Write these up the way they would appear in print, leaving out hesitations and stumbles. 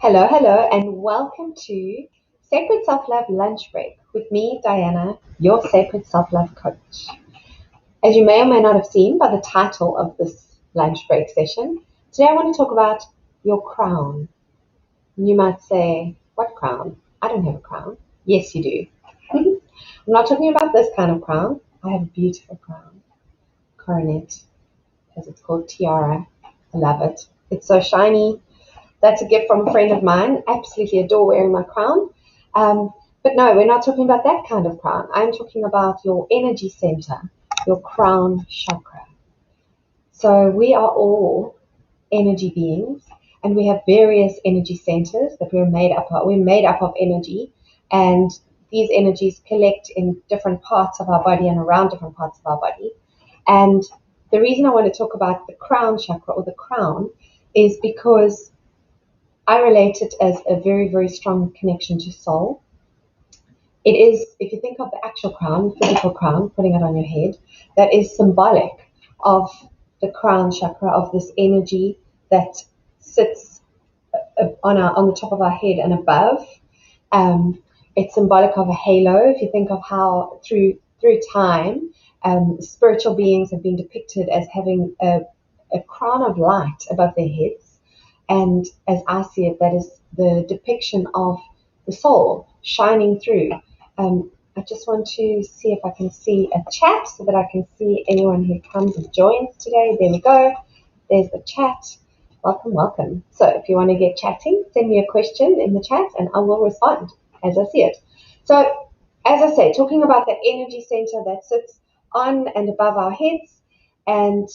Hello, hello, and welcome to Sacred Self Love Lunchbreak with me, Diana, your Sacred Self Love Coach. As you may or may not have seen by the title of this lunch break session, today I want to talk about your crown. You might say, what crown? I don't have a crown. Yes, you do. I'm not talking about this kind of crown. I have a beautiful crown, coronet, as it's called, tiara. I love it. It's so shiny. That's a gift from a friend of mine. Absolutely adore wearing my crown. But no, we're not talking about that kind of crown. I'm talking about your energy center, your crown chakra. So we are all energy beings, and we have various energy centers that we're made up of. We're made up of energy, and these energies collect in different parts of our body and around different parts of our body. And the reason I want to talk about the crown chakra or the crown is because I relate it as a very, very strong connection to soul. It is, if you think of the actual crown, physical crown, putting it on your head, that is symbolic of the crown chakra, of this energy that sits on the top of our head and above. It's symbolic of a halo. If you think of how through time, spiritual beings have been depicted as having a crown of light above their heads. And as I see it, that is the depiction of the soul shining through. I just want to see if I can see a chat so that I can see anyone who comes and joins today. There we go. There's the chat. Welcome, welcome. So if you want to get chatting, send me a question in the chat and I will respond as I see it. So as I say, talking about the energy center that sits on and above our heads and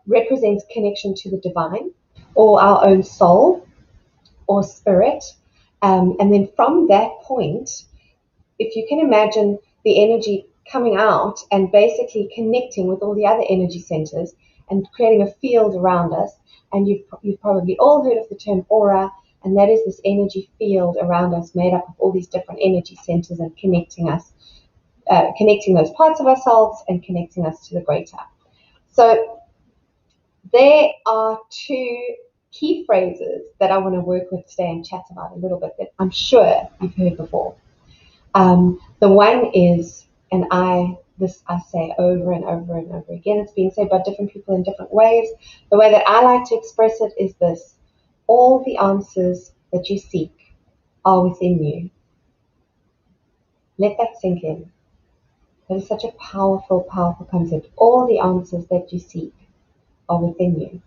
represents connection to the divine, or our own soul or spirit. And then from that point, if you can imagine the energy coming out and basically connecting with all the other energy centers and creating a field around us, and you've probably all heard of the term aura, and that is this energy field around us made up of all these different energy centers and connecting us, connecting those parts of ourselves and connecting us to the greater. So there are two key phrases that I want to work with today and chat about a little bit that I'm sure you've heard before. The one is, and I say over and over and over again, it's been said by different people in different ways. The way that I like to express it is this: all the answers that you seek are within you. Let that sink in. That is such a powerful, powerful concept. All the answers that you seek are within you.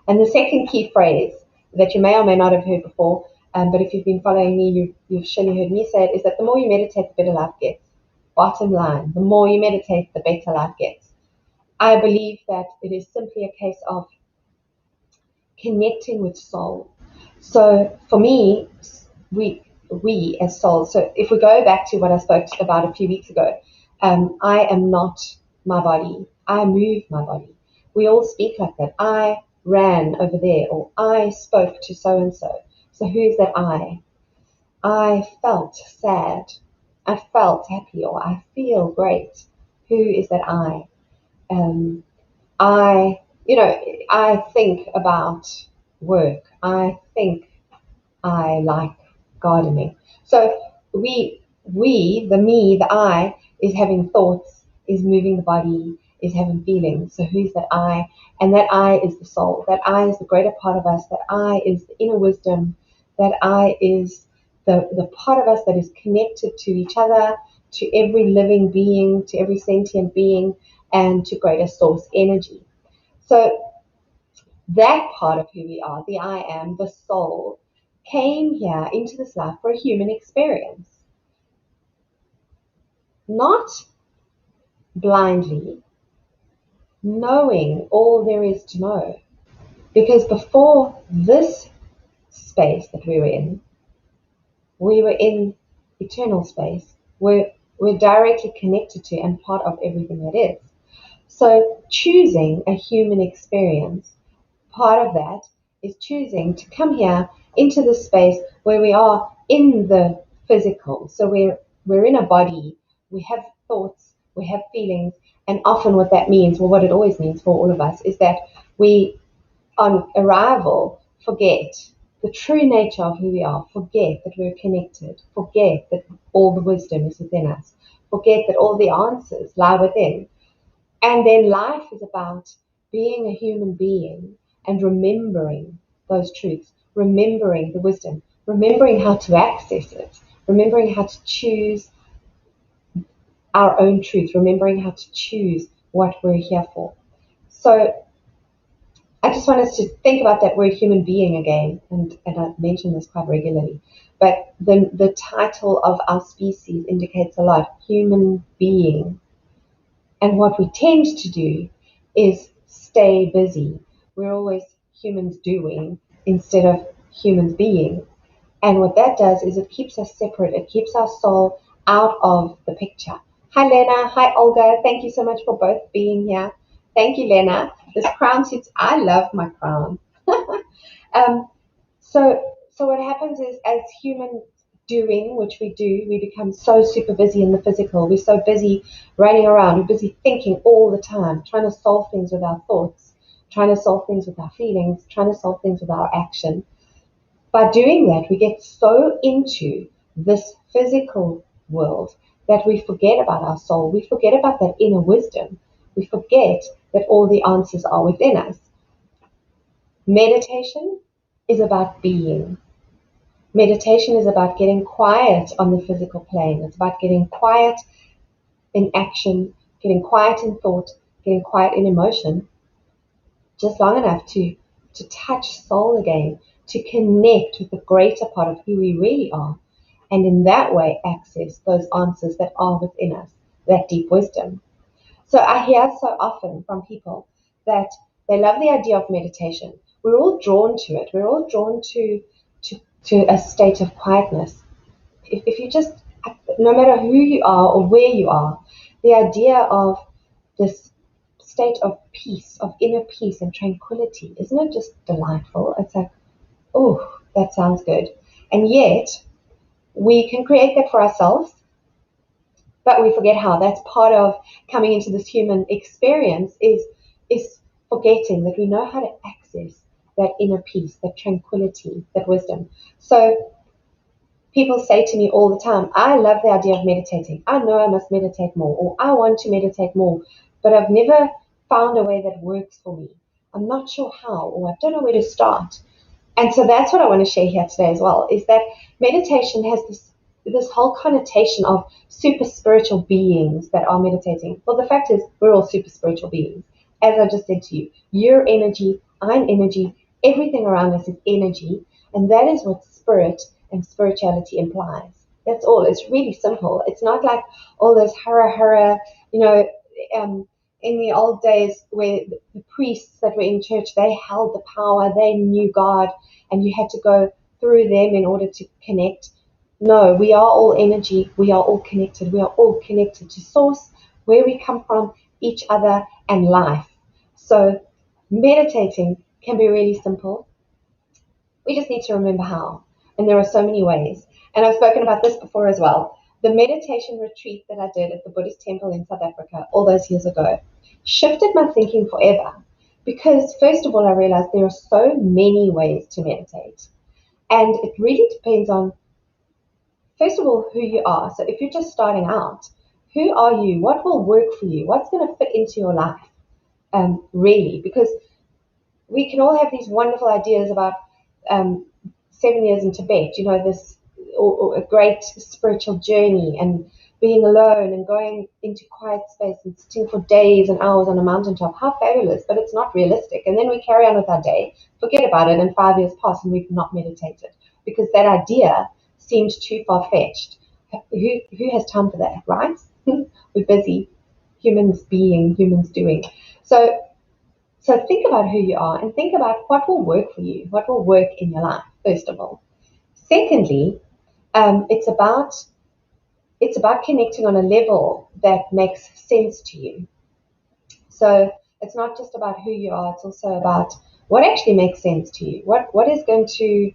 And the second key phrase that you may or may not have heard before, but if you've been following me, you've surely heard me say it, is that the more you meditate, the better life gets. Bottom line, the more you meditate, the better life gets. I believe that it is simply a case of connecting with soul. So for me, we as souls, so if we go back to what I spoke about a few weeks ago, I am not my body. I move my body. We all speak like that. I ran over there, or I spoke to so-and-so. So who's that I? I felt sad. I felt happy, or I feel great. Who is that I? I think about work. I think I like gardening. So the me, the I, is having thoughts, is moving the body, is having feelings. So who's that I? And that I is the soul. That I is the greater part of us. That I is the inner wisdom. That I is the part of us that is connected to each other, to every living being, to every sentient being, and to greater source energy. So that part of who we are, the I am, the soul, came here into this life for a human experience. Not blindly, knowing all there is to know. Because before this space that we were in eternal space. We're directly connected to and part of everything that is. So choosing a human experience, part of that is choosing to come here into the space where we are in the physical. So we're in a body, we have thoughts, we have feelings, and often what that means, well, what it always means for all of us, is that we, on arrival, forget the true nature of who we are, forget that we're connected, forget that all the wisdom is within us, forget that all the answers lie within. And then life is about being a human being and remembering those truths, remembering the wisdom, remembering how to access it, remembering how to choose our own truth, remembering how to choose what we're here for. So I just want us to think about that word human being again, and I mention this quite regularly, but the title of our species indicates a lot, human being. And what we tend to do is stay busy. We're always humans doing instead of humans being. And what that does is it keeps us separate. It keeps our soul out of the picture. Hi, Lena. Hi, Olga. Thank you so much for both being here. Thank you, Lena. This crown suits. I love my crown. um, so what happens is, as human doing, which we do, we become so super busy in the physical. We're so busy running around. We're busy thinking all the time, trying to solve things with our thoughts, trying to solve things with our feelings, trying to solve things with our action. By doing that, we get so into this physical world that we forget about our soul. We forget about that inner wisdom. We forget that all the answers are within us. Meditation is about being. Meditation is about getting quiet on the physical plane. It's about getting quiet in action, getting quiet in thought, getting quiet in emotion, just long enough to touch soul again, to connect with the greater part of who we really are, and in that way access those answers that are within us, that deep wisdom. So I hear so often from people that they love the idea of meditation. We're all drawn to it. We're all drawn to a state of quietness. If you just, no matter who you are or where you are, the idea of this state of peace, of inner peace and tranquility, isn't it just delightful? It's like, oh, that sounds good. And yet, we can create that for ourselves, but we forget how. That's part of coming into this human experience is forgetting that we know how to access that inner peace, that tranquility, that wisdom. So people say to me all the time, I love the idea of meditating. I know I must meditate more, or I want to meditate more, but I've never found a way that works for me. I'm not sure how, or I don't know where to start. And so that's what I want to share here today as well, is that meditation has this whole connotation of super spiritual beings that are meditating. Well, the fact is, we're all super spiritual beings. As I just said to you, you're energy, I'm energy, everything around us is energy, and that is what spirit and spirituality implies. That's all. It's really simple. It's not like all those hara, in the old days where the priests that were in church, they held the power, they knew God, and you had to go through them in order to connect. No, we are all energy. We are all connected. We are all connected to source, where we come from, each other, and life. So meditating can be really simple. We just need to remember how. And there are so many ways. And I've spoken about this before as well. The meditation retreat that I did at the Buddhist temple in South Africa all those years ago shifted my thinking forever. Because first of all, I realized there are so many ways to meditate. And it really depends on, first of all, who you are. So if you're just starting out, who are you? What will work for you? What's going to fit into your life? Really, because we can all have these wonderful ideas about 7 years in Tibet, this or a great spiritual journey and being alone and going into quiet space and sitting for days and hours on a mountaintop. How fabulous, but it's not realistic. And then we carry on with our day, forget about it, and 5 years pass and we've not meditated because that idea seemed too far-fetched. Who has time for that, right? We're busy, humans being, humans doing. So think about who you are and think about what will work for you, what will work in your life, first of all. Secondly, it's about connecting on a level that makes sense to you. So it's not just about who you are, it's also about what actually makes sense to you. What is going to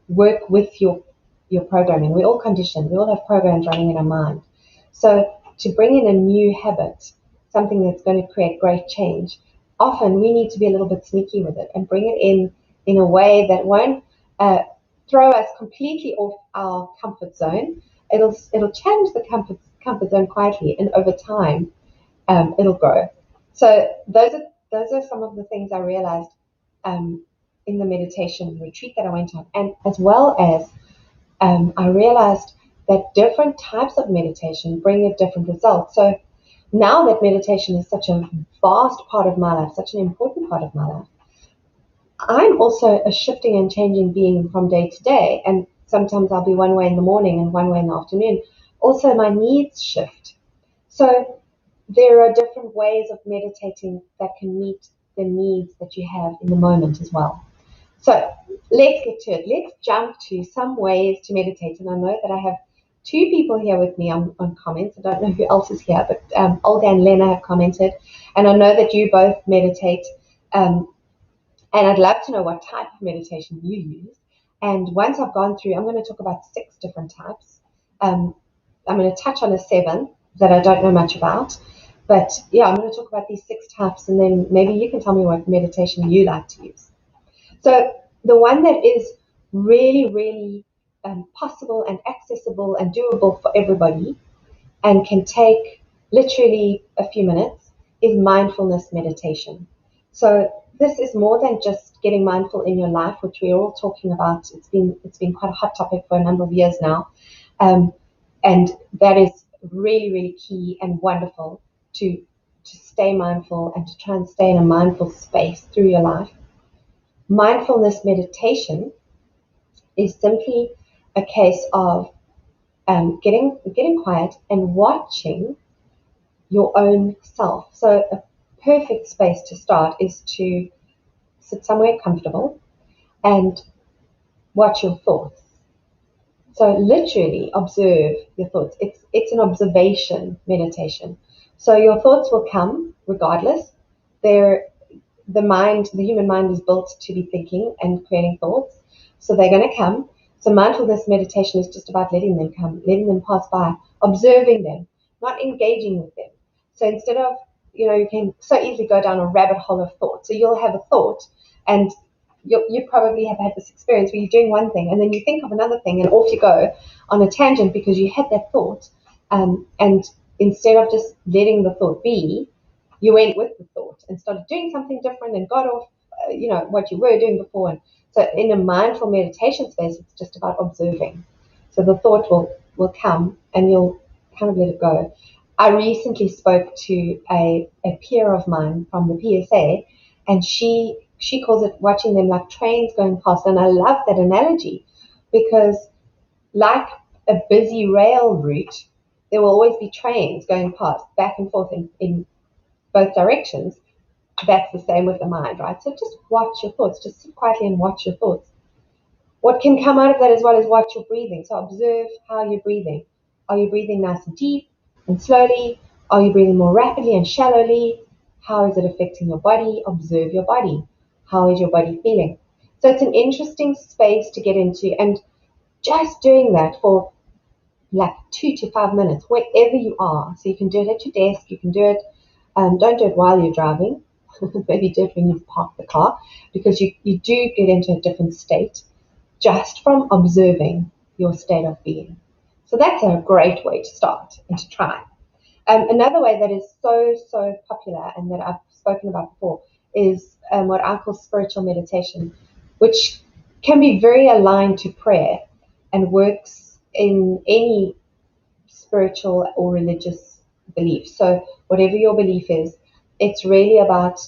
work with your programming. We're all conditioned. We all have programs running in our mind. So to bring in a new habit, something that's going to create great change, often we need to be a little bit sneaky with it and bring it in in a way that won't throw us completely off our comfort zone. It'll challenge the comfort zone quietly, and over time, it'll grow. So those are some of the things I realized in the meditation retreat that I went on, and as well as I realized that different types of meditation bring a different result. So now that meditation is such a vast part of my life, such an important part of my life, I'm also a shifting and changing being from day to day. And sometimes I'll be one way in the morning and one way in the afternoon. Also, my needs shift. So there are different ways of meditating that can meet the needs that you have in the moment as well. So let's get to it. Let's jump to some ways to meditate. And I know that I have two people here with me on comments. I don't know who else is here, but Olga and Lena have commented. And I know that you both meditate. And I'd love to know what type of meditation you use. And once I've gone through, I'm going to talk about 6 different types. I'm going to touch on a 7th that I don't know much about. But yeah, I'm going to talk about these 6 types, and then maybe you can tell me what meditation you like to use. So the one that is really, really possible and accessible and doable for everybody and can take literally a few minutes is mindfulness meditation. So this is more than just getting mindful in your life, which we're all talking about. It's been quite a hot topic for a number of years now, and that is really, really key and wonderful to stay mindful and to try and stay in a mindful space through your life. Mindfulness meditation is simply a case of getting quiet and watching your own self. So a perfect space to start is to sit somewhere comfortable and watch your thoughts. So literally observe your thoughts. It's an observation meditation. So your thoughts will come regardless. The human mind is built to be thinking and creating thoughts. So they're going to come. So mindfulness meditation is just about letting them come, letting them pass by, observing them, not engaging with them. So instead of, you can so easily go down a rabbit hole of thought. So you'll have a thought, and you probably have had this experience where you're doing one thing and then you think of another thing and off you go on a tangent because you had that thought. And instead of just letting the thought be, you went with the thought and started doing something different and got off, what you were doing before. And so in a mindful meditation space, it's just about observing. So the thought will come and you'll kind of let it go. I recently spoke to a peer of mine from the PSA, and she calls it watching them like trains going past. And I love that analogy because like a busy rail route, there will always be trains going past back and forth in both directions. That's the same with the mind, right? So just watch your thoughts. Just sit quietly and watch your thoughts. What can come out of that as well is watch your breathing. So observe how you're breathing. Are you breathing nice and deep and slowly? Are you breathing more rapidly and shallowly? How is it affecting your body? Observe your body. How is your body feeling? So it's an interesting space to get into, and just doing that for like 2 to 5 minutes, wherever you are. So you can do it at your desk. You can do it. Don't do it while you're driving. Maybe do it when you've parked the car, because you do get into a different state just from observing your state of being. So that's a great way to start and to try. Another way that is so popular and that I've spoken about before is what I call spiritual meditation, which can be very aligned to prayer and works in any spiritual or religious belief. So whatever your belief is, it's really about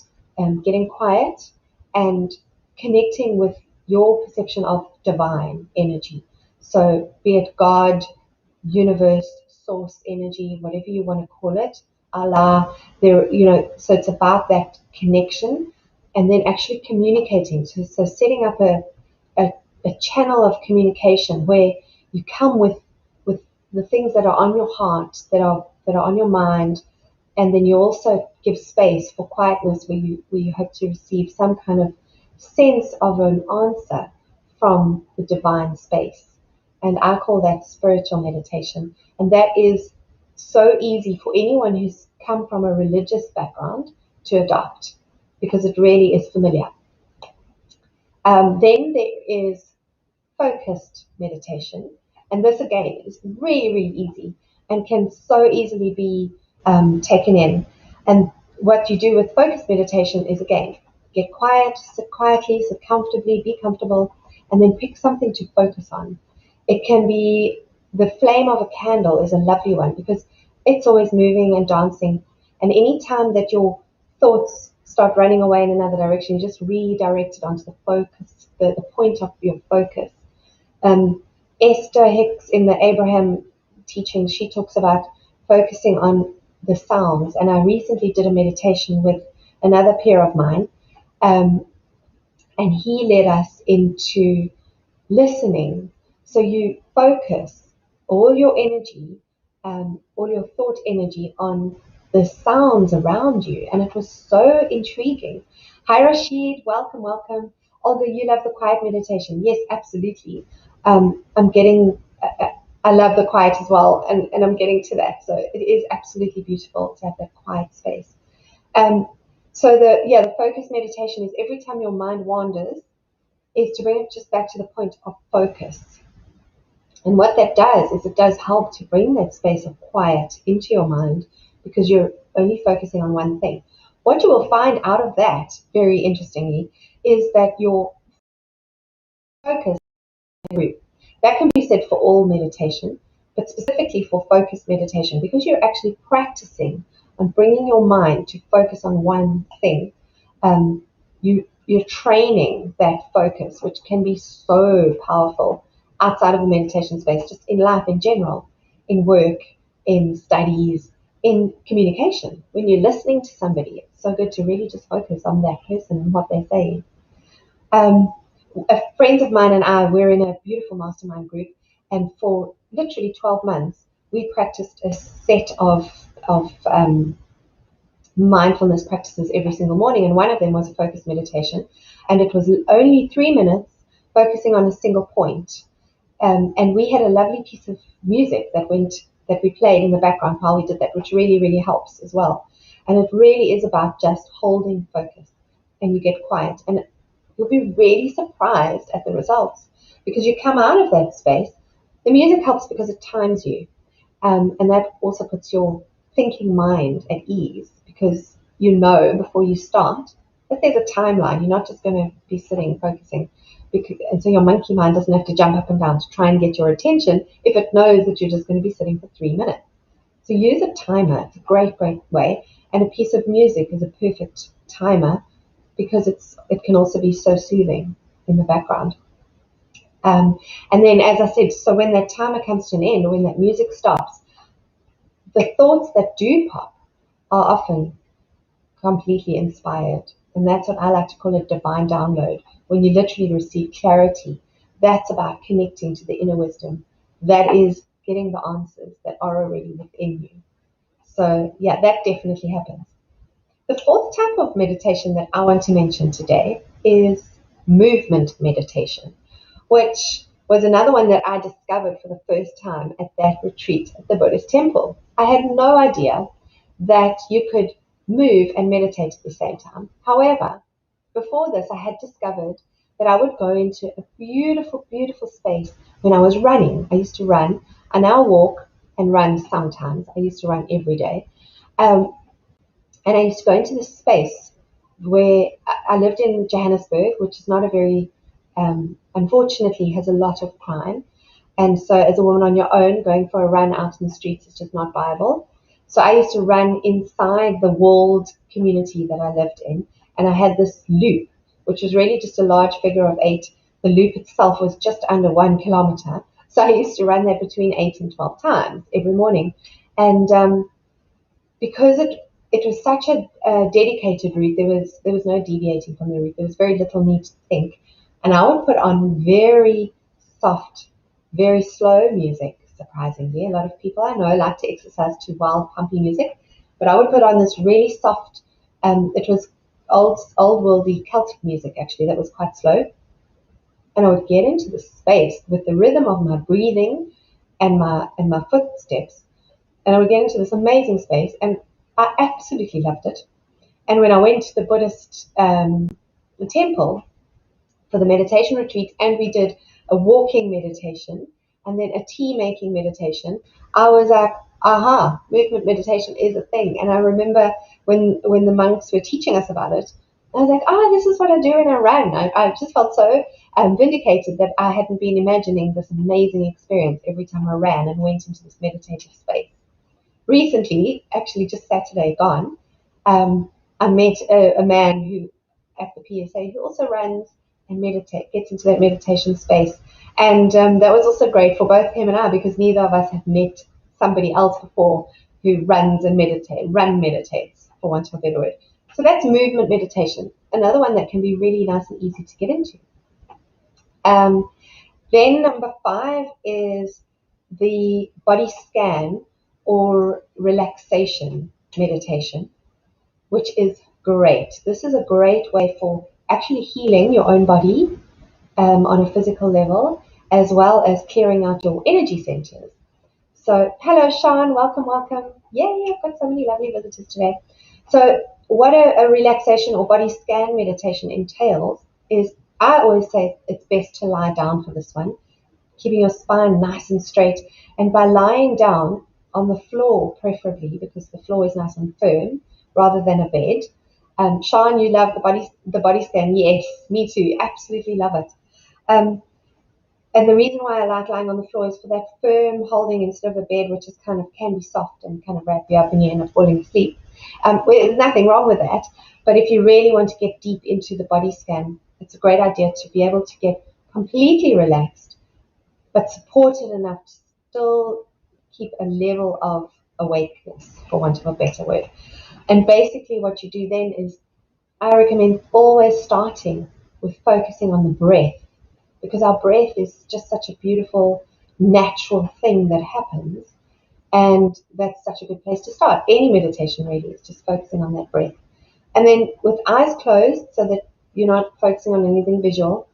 getting quiet and connecting with your perception of divine energy. So be it God, universe, source energy, whatever you want to call it, Allah, so it's about that connection and then actually communicating. So setting up a channel of communication where you come with the things that are on your heart, that are on your mind, and then you also give space for quietness where you hope to receive some kind of sense of an answer from the divine space. And I call that spiritual meditation. And that is so easy for anyone who's come from a religious background to adopt, because it really is familiar. Then there is focused meditation. And this again is really, really easy and can so easily be taken in. And what you do with focused meditation is, again, get quiet, sit quietly, sit comfortably, be comfortable, and then pick something to focus on. It can be the flame of a candle is a lovely one because it's always moving and dancing. And any time that your thoughts start running away in another direction, you just redirect it onto the focus, the point of your focus. Esther Hicks in the Abraham teachings, she talks about focusing on the sounds. And I recently did a meditation with another peer of mine, and he led us into listening. So you focus all your energy, all your thought energy on the sounds around you. And it was so intriguing. Hi, Rashid. Welcome, welcome. Although you love the quiet meditation. Yes, absolutely. I'm getting, I love the quiet as well. And I'm getting to that. So it is absolutely beautiful to have that quiet space. So the focus meditation is every time your mind wanders, is to bring it just back to the point of focus. And what that does is it does help to bring that space of quiet into your mind because you're only focusing on one thing. What you will find out of that, very interestingly, is that your focus group, that can be said for all meditation, but specifically for focused meditation, because you're actually practicing on bringing your mind to focus on one thing. You're training that focus, which can be so powerful outside of the meditation space, just in life in general, in work, in studies, in communication. When you're listening to somebody, it's so good to really just focus on that person and what they're saying. Friends of mine and I, we're in a beautiful mastermind group, and for literally 12 months, we practiced a set of mindfulness practices every single morning, and one of them was a focused meditation, and it was only 3 minutes focusing on a single point. And we had a lovely piece of music that we played in the background while we did that, which really, really helps as well. And it really is about just holding focus, and you get quiet, and you'll be really surprised at the results because you come out of that space. The music helps because it times you, and that also puts your thinking mind at ease because you know before you start that there's a timeline. You're not just going to be sitting focusing, and so your monkey mind doesn't have to jump up and down to try and get your attention if it knows that you're just going to be sitting for 3 minutes. So use a timer. It's a great, great way. And a piece of music is a perfect timer because it can also be so soothing in the background. And then, as I said, so when that timer comes to an end, or when that music stops, the thoughts that do pop are often completely inspired. And that's what I like to call a divine download. When you literally receive clarity, that's about connecting to the inner wisdom. That is getting the answers that are already within you. So yeah, that definitely happens. The fourth type of meditation that I want to mention today is movement meditation, which was another one that I discovered for the first time at that retreat at the Buddhist temple. I had no idea that you could move and meditate at the same time. However, before this, I had discovered that I would go into a beautiful, beautiful space when I was running. I used to run. I now walk and run sometimes. I used to run every day. And I used to go into this space where I lived in Johannesburg, which is not a very, unfortunately, has a lot of crime. And so as a woman on your own, going for a run out in the streets is just not viable. So I used to run inside the walled community that I lived in. And I had this loop, which was really just a large figure of 8. The loop itself was just under 1 kilometer. So I used to run that between 8 and 12 times every morning. And because it was such a dedicated route, there was no deviating from the route. There was very little need to think. And I would put on very soft, very slow music, surprisingly. A lot of people I know like to exercise to wild, pumpy music. But I would put on this really soft, it was old worldy Celtic music, actually, that was quite slow. And I would get into the space with the rhythm of my breathing and my footsteps. And I would get into this amazing space, and I absolutely loved it. And when I went to the Buddhist temple, for the meditation retreats, and we did a walking meditation and then a tea making meditation, I was like, aha, movement meditation is a thing. And I remember when the monks were teaching us about it, I was like, this is what I do when I run. I just felt so vindicated that I hadn't been imagining this amazing experience every time I ran and went into this meditative space. Recently, actually just Saturday gone, I met a man who at the PSA who also runs and gets into that meditation space. And that was also great for both him and I, because neither of us have met somebody else before who runs and meditates, for want of a better word. So that's movement meditation, another one that can be really nice and easy to get into. Then number 5 is the body scan or relaxation meditation, which is great. This is a great way for actually healing your own body on a physical level, as well as clearing out your energy centers. So, hello, Sean. Welcome. Yay, I've got so many lovely visitors today. So, what a relaxation or body scan meditation entails is, I always say it's best to lie down for this one, keeping your spine nice and straight. And by lying down on the floor, preferably, because the floor is nice and firm, rather than a bed. Sean, you love the body scan. Yes, me too. Absolutely love it. And the reason why I like lying on the floor is for that firm holding instead of a bed, which is can be soft and kind of wrap you up and you end up falling asleep. There's nothing wrong with that. But if you really want to get deep into the body scan, it's a great idea to be able to get completely relaxed, but supported enough to still keep a level of awakeness, for want of a better word. And basically what you do then is, I recommend always starting with focusing on the breath, because our breath is just such a beautiful, natural thing that happens. And that's such a good place to start. Any meditation really is just focusing on that breath. And then with eyes closed, so that you're not focusing on anything visual,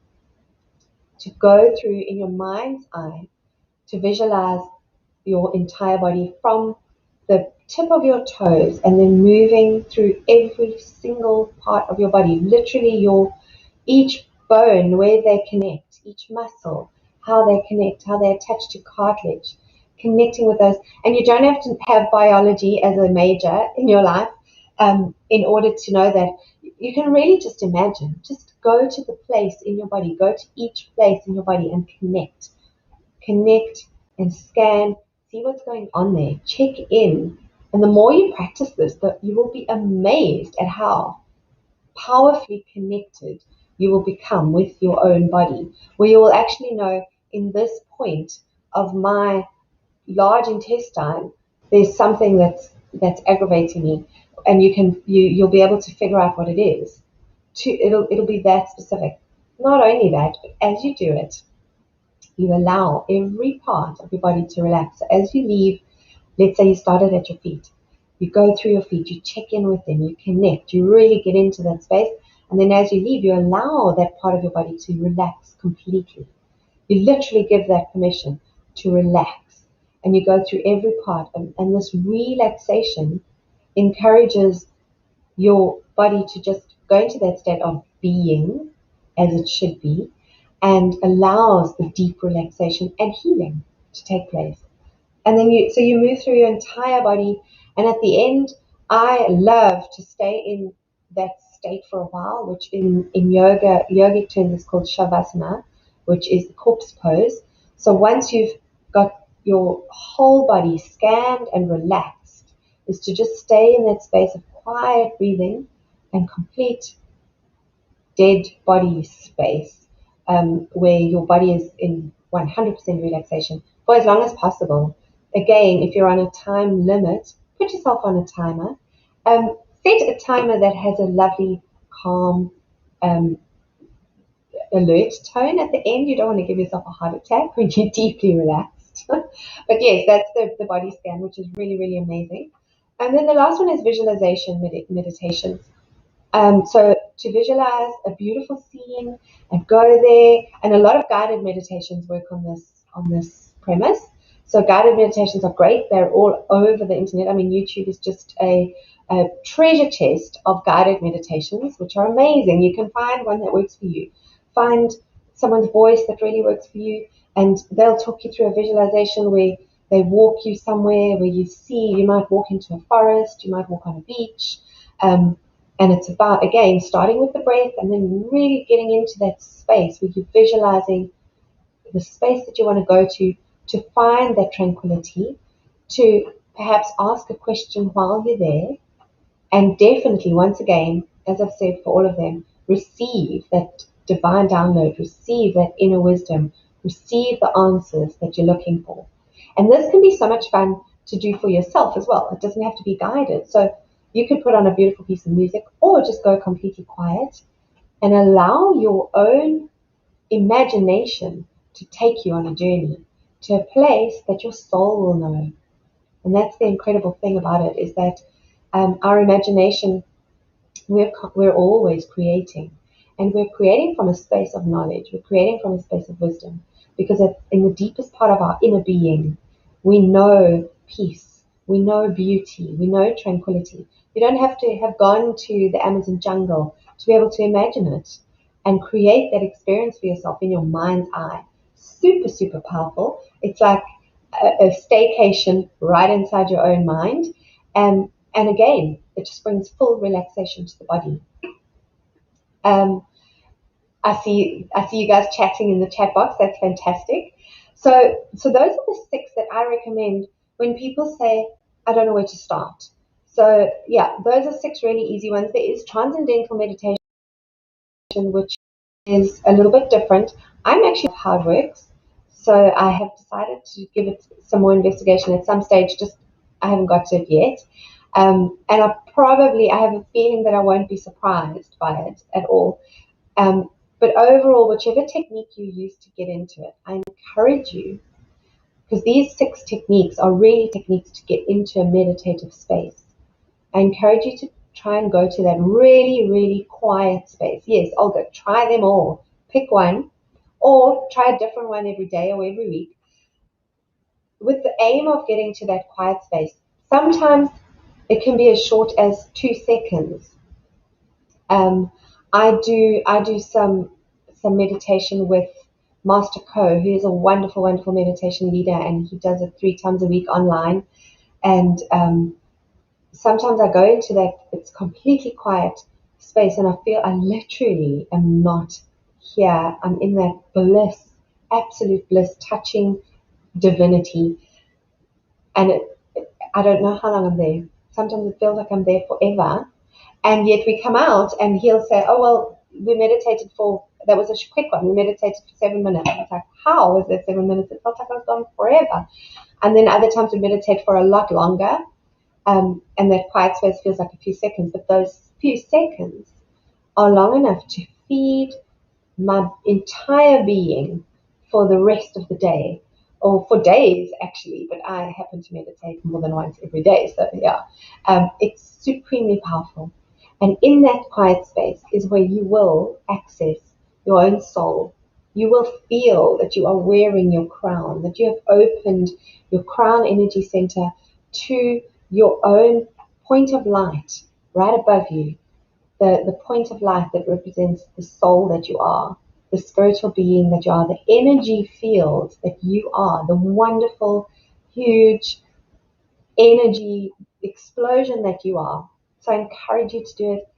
to go through in your mind's eye to visualize your entire body from the tip of your toes and then moving through every single part of your body, literally each bone, where they connect, each muscle, how they connect, how they attach to cartilage, connecting with those. And you don't have to have biology as a major in your life in order to know that. You can really just imagine, just go to the place in your body, go to each place in your body and connect and scan, see what's going on there, check in. And the more you practice this, you will be amazed at how powerfully connected you will become with your own body, where you will actually know, in this point of my large intestine, there's something that's aggravating me, and you'll be able to figure out what it is. It'll be that specific. Not only that, but as you do it, you allow every part of your body to relax. So as you leave, let's say you started at your feet, you go through your feet, you check in with them, you connect, you really get into that space. And then as you leave, you allow that part of your body to relax completely. You literally give that permission to relax. And you go through every part. And this relaxation encourages your body to just go into that state of being as it should be, and allows the deep relaxation and healing to take place. And then you move through your entire body, and at the end, I love to stay in that state for a while, which in yogic terms is called shavasana, which is the corpse pose. So once you've got your whole body scanned and relaxed, is to just stay in that space of quiet breathing and complete dead body space, where your body is in 100% relaxation for as long as possible. Again, if you're on a time limit, put yourself on a timer. Set a timer that has a lovely, calm, alert tone at the end. You don't want to give yourself a heart attack when you're deeply relaxed. But yes, that's the body scan, which is really, really amazing. And then the last one is visualization meditations. So to visualize a beautiful scene and go there, and a lot of guided meditations work on this premise. So guided meditations are great. They're all over the internet. I mean, YouTube is just a treasure chest of guided meditations, which are amazing. You can find one that works for you. find someone's voice that really works for you, and they'll talk you through a visualization where they walk you somewhere where you might walk into a forest, you might walk on a beach. And it's about, again, starting with the breath and then really getting into that space where you're visualizing the space that you want to go to find that tranquility, to perhaps ask a question while you're there, and definitely, once again, as I've said for all of them, receive that divine download, receive that inner wisdom, receive the answers that you're looking for. And this can be so much fun to do for yourself as well. It doesn't have to be guided. So you could put on a beautiful piece of music or just go completely quiet and allow your own imagination to take you on a journey to a place that your soul will know. And that's the incredible thing about it, is that our imagination, we're always creating. And we're creating from a space of knowledge. We're creating from a space of wisdom. Because in the deepest part of our inner being, we know peace. We know beauty. We know tranquility. You don't have to have gone to the Amazon jungle to be able to imagine it and create that experience for yourself in your mind's eye. Super, super powerful. It's like a staycation right inside your own mind. And again, it just brings full relaxation to the body. I see you guys chatting in the chat box. That's fantastic. So those are the 6 that I recommend when people say, I don't know where to start. So yeah, those are 6 really easy ones. There is transcendental meditation, which is a little bit different. I'm actually how it works. So I have decided to give it some more investigation at some stage. Just I haven't got to it yet. And I have a feeling that I won't be surprised by it at all. But overall, whichever technique you use to get into it, I encourage you, because these 6 techniques are really techniques to get into a meditative space. I encourage you to try and go to that really, really quiet space. Yes, Olga, try them all. Pick one, or try a different one every day or every week, with the aim of getting to that quiet space. Sometimes it can be as short as 2 seconds. I do some meditation with Master Co, who is a wonderful, wonderful meditation leader, and he does it 3 times a week online. And sometimes I go into that, it's completely quiet space, and I feel I literally am not here. I'm in that bliss, absolute bliss, touching divinity. And I don't know how long I'm there. Sometimes it feels like I'm there forever. And yet we come out and he'll say, oh, well, we meditated that was a quick one. We meditated for 7 minutes. It's like, how was that 7 minutes? It felt like I was gone forever. And then other times we meditate for a lot longer. And that quiet space feels like a few seconds. But those few seconds are long enough to feed my entire being for the rest of the day. Or for days, actually. But I happen to meditate more than once every day. So, yeah, it's supremely powerful. And in that quiet space is where you will access your own soul. You will feel that you are wearing your crown, that you have opened your crown energy center to your own point of light right above you, the point of light that represents the soul that you are, the spiritual being that you are, the energy field that you are, the wonderful, huge energy explosion that you are. So I encourage you to do it.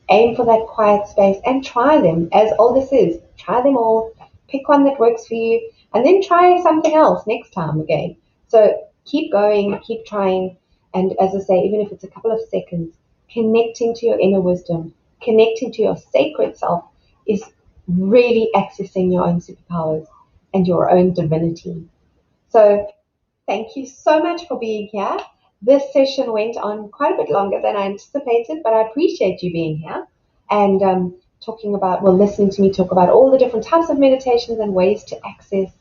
Aim for that quiet space and try them. As Olga says, try them all. Pick one that works for you, and then try something else next time again. So keep going, keep trying. And as I say, even if it's a couple of seconds, connecting to your inner wisdom, connecting to your sacred self is really accessing your own superpowers and your own divinity. So thank you so much for being here. This session went on quite a bit longer than I anticipated, but I appreciate you being here and listening to me talk about all the different types of meditations and ways to access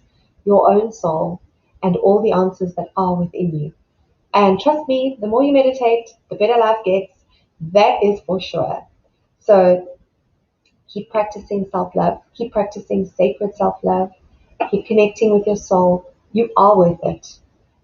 your own soul and all the answers that are within you. And trust me, the more you meditate, the better life gets. That is for sure. So keep practicing self-love, keep practicing sacred self-love, keep connecting with your soul. You are worth it.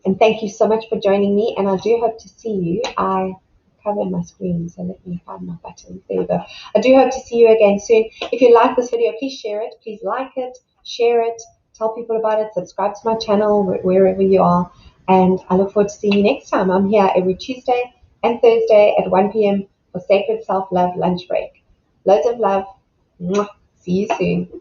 And thank you so much for joining me, and I do hope to see you. I covering my screen, so let me find my buttons. There you go. I do hope to see you again soon. If you like this video, please share it. Please like it, share it, tell people about it, subscribe to my channel wherever you are. And I look forward to seeing you next time. I'm here every Tuesday and Thursday at 1 p.m. for Sacred Self-Love Lunch Break. Loads of love. Mwah. See you soon.